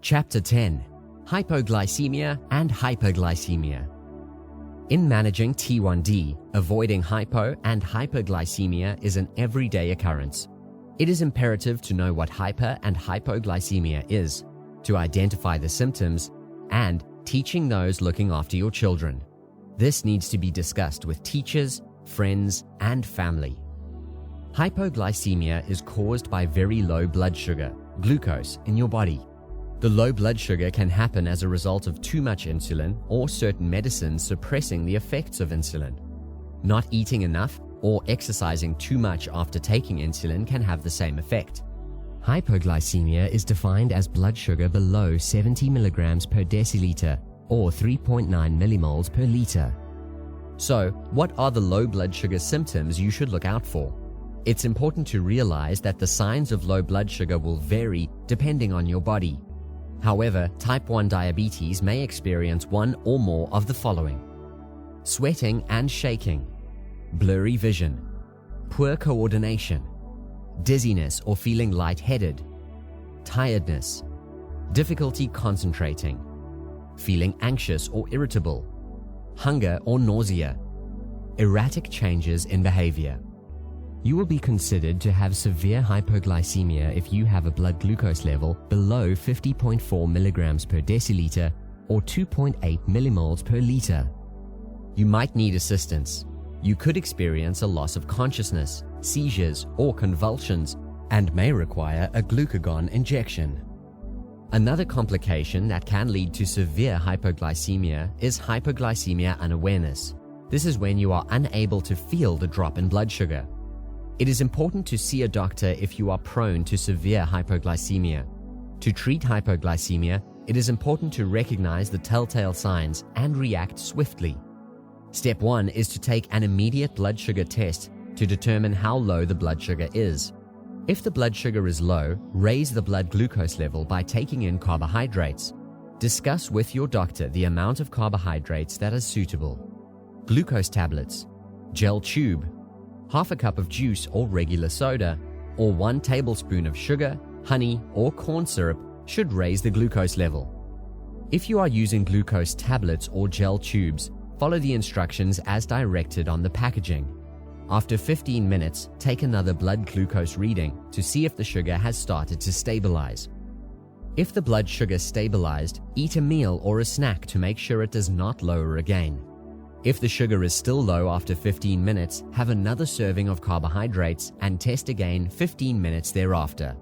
Chapter 10: Hypoglycemia and Hyperglycemia. In managing T1D, avoiding hypo and hyperglycemia is an everyday occurrence. It is imperative to know what hyper and hypoglycemia is, to identify the symptoms, and teaching those looking after your children. This needs to be discussed with teachers, friends, and family. Hypoglycemia is caused by very low blood sugar, glucose, in your body. The low blood sugar can happen as a result of too much insulin or certain medicines suppressing the effects of insulin. Not eating enough or exercising too much after taking insulin can have the same effect. Hypoglycemia is defined as blood sugar below 70 milligrams per deciliter or 3.9 millimoles per liter. So, what are the low blood sugar symptoms you should look out for? It's important to realize that the signs of low blood sugar will vary depending on your body. However, type 1 diabetes may experience one or more of the following: sweating and shaking, blurry vision, poor coordination, dizziness or feeling lightheaded, tiredness, difficulty concentrating, feeling anxious or irritable, hunger or nausea, erratic changes in behavior. You will be considered to have severe hypoglycemia if you have a blood glucose level below 50.4 milligrams per deciliter or 2.8 millimoles per liter. You might need assistance. You could experience a loss of consciousness, seizures, or convulsions, and may require a glucagon injection. Another complication that can lead to severe hypoglycemia is hypoglycemia unawareness. This is when you are unable to feel the drop in blood sugar. It is important to see a doctor if you are prone to severe hypoglycemia. To treat hypoglycemia, it is important to recognize the telltale signs and react swiftly. Step 1 is to take an immediate blood sugar test to determine how low the blood sugar is. If the blood sugar is low, raise the blood glucose level by taking in carbohydrates. Discuss with your doctor the amount of carbohydrates that is suitable. Glucose tablets, gel tube, half a cup of juice or regular soda, or 1 tablespoon of sugar, honey, or corn syrup should raise the glucose level. If you are using glucose tablets or gel tubes, follow the instructions as directed on the packaging. After 15 minutes, take another blood glucose reading to see if the sugar has started to stabilize. If the blood sugar stabilized, eat a meal or a snack to make sure it does not lower again. If the sugar is still low after 15 minutes, have another serving of carbohydrates and test again 15 minutes thereafter.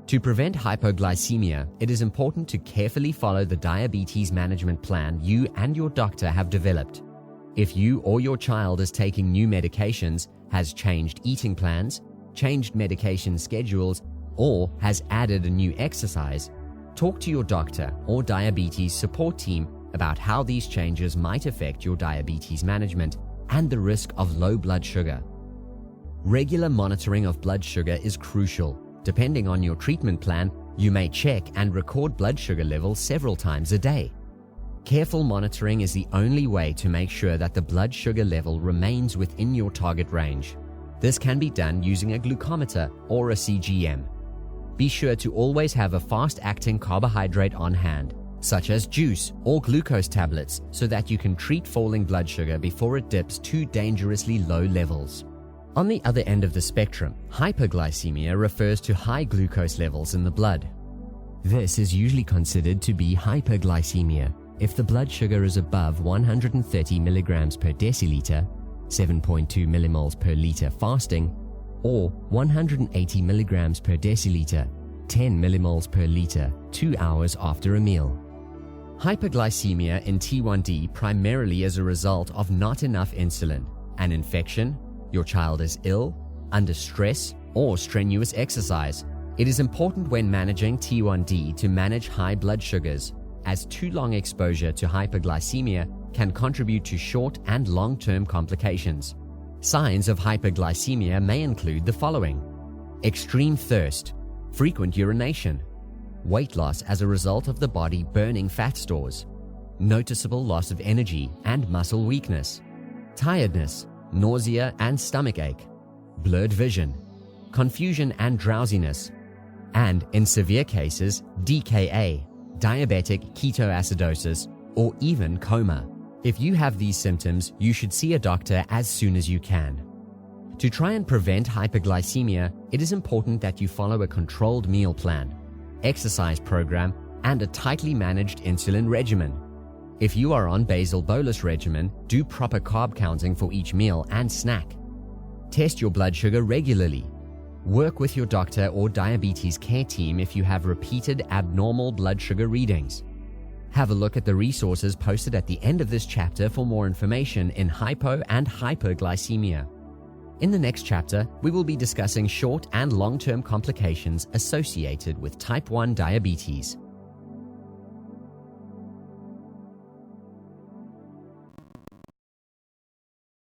To prevent hypoglycemia, it is important to carefully follow the diabetes management plan you and your doctor have developed. If you or your child is taking new medications, has changed eating plans, changed medication schedules, or has added a new exercise, talk to your doctor or diabetes support team about how these changes might affect your diabetes management and the risk of low blood sugar. Regular monitoring of blood sugar is crucial. Depending on your treatment plan, you may check and record blood sugar levels several times a day. Careful monitoring is the only way to make sure that the blood sugar level remains within your target range. This can be done using a glucometer or a CGM. Be sure to always have a fast-acting carbohydrate on hand, such as juice or glucose tablets, so that you can treat falling blood sugar before it dips to dangerously low levels. On the other end of the spectrum, hyperglycemia refers to high glucose levels in the blood. This is usually considered to be hyperglycemia if the blood sugar is above 130 milligrams per deciliter, 7.2 millimoles per liter fasting, or 180 milligrams per deciliter, 10 millimoles per liter, 2 hours after a meal. Hypoglycemia in T1D primarily is a result of not enough insulin, an infection, your child is ill, under stress, or strenuous exercise. It is important when managing T1D to manage high blood sugars, as too long exposure to hypoglycemia can contribute to short and long-term complications. Signs of hypoglycemia may include the following: extreme thirst, frequent urination, weight loss as a result of the body burning fat stores, noticeable loss of energy and muscle weakness, tiredness, nausea and stomach ache, blurred vision, confusion and drowsiness, and in severe cases, DKA, diabetic ketoacidosis, or even coma. If you have these symptoms, you should see a doctor as soon as you can. To try and prevent hyperglycemia, it is important that you follow a controlled meal plan, exercise program, and a tightly managed insulin regimen. If you are on basal bolus regimen, do proper carb counting for each meal and snack. Test your blood sugar regularly. Work with your doctor or diabetes care team if you have repeated abnormal blood sugar readings. Have a look at the resources posted at the end of this chapter for more information in hypo and hyperglycemia. In the next chapter, we will be discussing short and long-term complications associated with type 1 diabetes.